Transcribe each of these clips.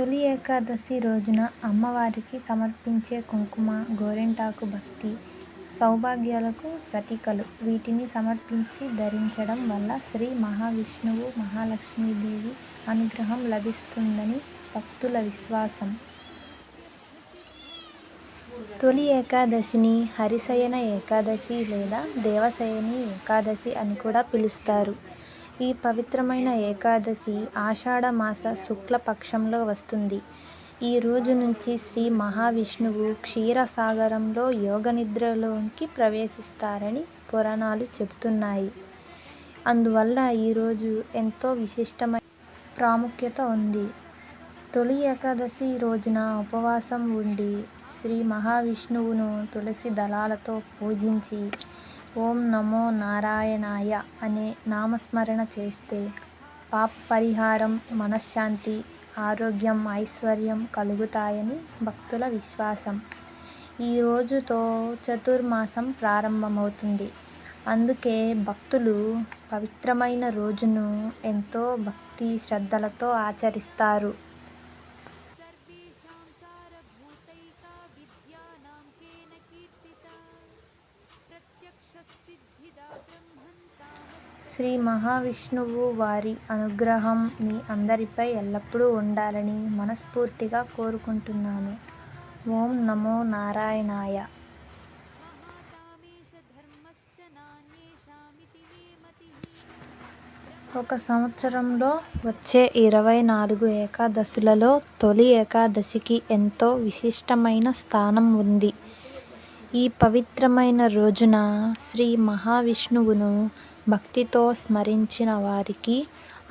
తొలి ఏకాదశి రోజున అమ్మవారికి సమర్పించే కుంకుమ, గోరింటాకు భక్తి, సౌభాగ్యాలకు ప్రతీకలు. వీటిని సమర్పించి ధరించడం వల్ల శ్రీ మహావిష్ణువు, మహాలక్ష్మీదేవి అనుగ్రహం లభిస్తుందని భక్తుల విశ్వాసం. తొలి ఏకాదశిని హరిశయన ఏకాదశి లేదా దేవశయని ఏకాదశి అని కూడా పిలుస్తారు. ఈ పవిత్రమైన ఏకాదశి ఆషాఢమాస శుక్ల పక్షంలో వస్తుంది. ఈ రోజు నుంచి శ్రీ మహావిష్ణువు క్షీరసాగరంలో యోగనిద్రలోకి ప్రవేశిస్తారని పురాణాలు చెబుతున్నాయి. అందువల్ల ఈరోజు ఎంతో విశిష్టమైన ప్రాముఖ్యత ఉంది. తొలి ఏకాదశి రోజున ఉపవాసం ఉండి శ్రీ మహావిష్ణువును తులసి దళాలతో పూజించి ఓం నమో నారాయణాయ అనే నామస్మరణ చేస్తే పాప పరిహారం, మనశ్శాంతి, ఆరోగ్యం, ఐశ్వర్యం కలుగుతాయని భక్తుల విశ్వాసం. ఈ రోజుతో చతుర్మాసం ప్రారంభమవుతుంది. అందుకే భక్తులు పవిత్రమైన రోజును ఎంతో భక్తి శ్రద్ధలతో ఆచరిస్తారు. శ్రీ మహావిష్ణువు వారి అనుగ్రహం మీ అందరిపై ఎల్లప్పుడూ ఉండాలని మనస్ఫూర్తిగా కోరుకుంటున్నాను. ఓం నమో నారాయణాయ. ఒక సంవత్సరంలో వచ్చే 24 ఏకాదశులలో తొలి ఏకాదశికి ఎంతో విశిష్టమైన స్థానం ఉంది. ఈ పవిత్రమైన రోజున శ్రీ మహావిష్ణువును భక్తితో స్మరించిన వారికి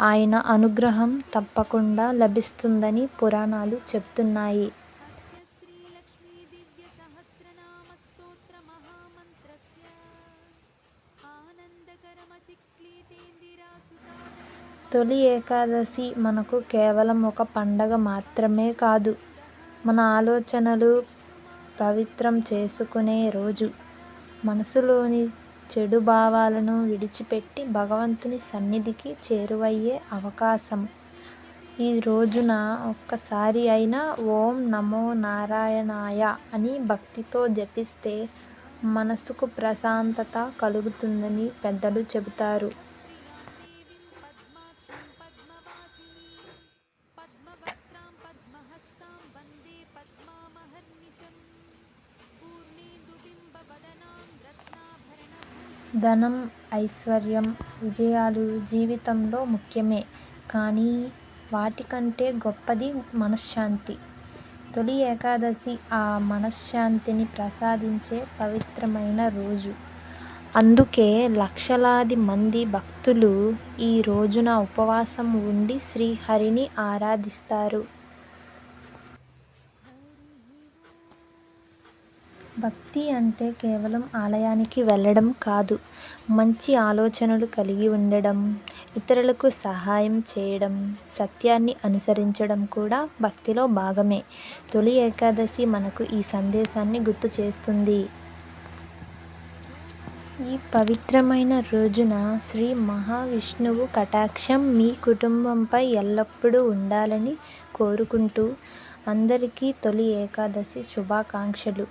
ఆయన అనుగ్రహం తప్పకుండా లభిస్తుందని పురాణాలు చెబుతున్నాయి. తొలి ఏకాదశి మనకు కేవలం ఒక పండగ మాత్రమే కాదు, మన ఆలోచనలు పవిత్రం చేసుకునే రోజు. మనసులోని చెడు భావాలను విడిచిపెట్టి భగవంతుని సన్నిధికి చేరువయ్యే అవకాశం. ఈ రోజున ఒక్కసారి అయినా ఓం నమో నారాయణాయ అని భక్తితో జపిస్తే మనసుకు ప్రశాంతత కలుగుతుందని పెద్దలు చెబుతారు. ధనం, ఐశ్వర్యం, విజయాలు జీవితంలో ముఖ్యమే, కానీ వాటికంటే గొప్పది మనశ్శాంతి. తొలి ఏకాదశి ఆ మనశ్శాంతిని ప్రసాదించే పవిత్రమైన రోజు. అందుకే లక్షలాది మంది భక్తులు ఈ రోజున ఉపవాసం ఉండి శ్రీహరిని ఆరాధిస్తారు. భక్తి అంటే కేవలం ఆలయానికి వెళ్ళడం కాదు, మంచి ఆలోచనలు కలిగి ఉండడం, ఇతరులకు సహాయం చేయడం, సత్యాన్ని అనుసరించడం కూడా భక్తిలో భాగమే. తొలి ఏకాదశి మనకు ఈ సందేశాన్ని గుర్తు చేస్తుంది. ఈ పవిత్రమైన రోజున శ్రీ మహావిష్ణువు కటాక్షం మీ కుటుంబంపై ఎల్లప్పుడూ ఉండాలని కోరుకుంటూ అందరికీ తొలి ఏకాదశి శుభాకాంక్షలు.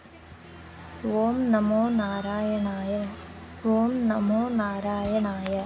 ఓం నమో నారాయణాయ. ఓం నమో నారాయణాయ.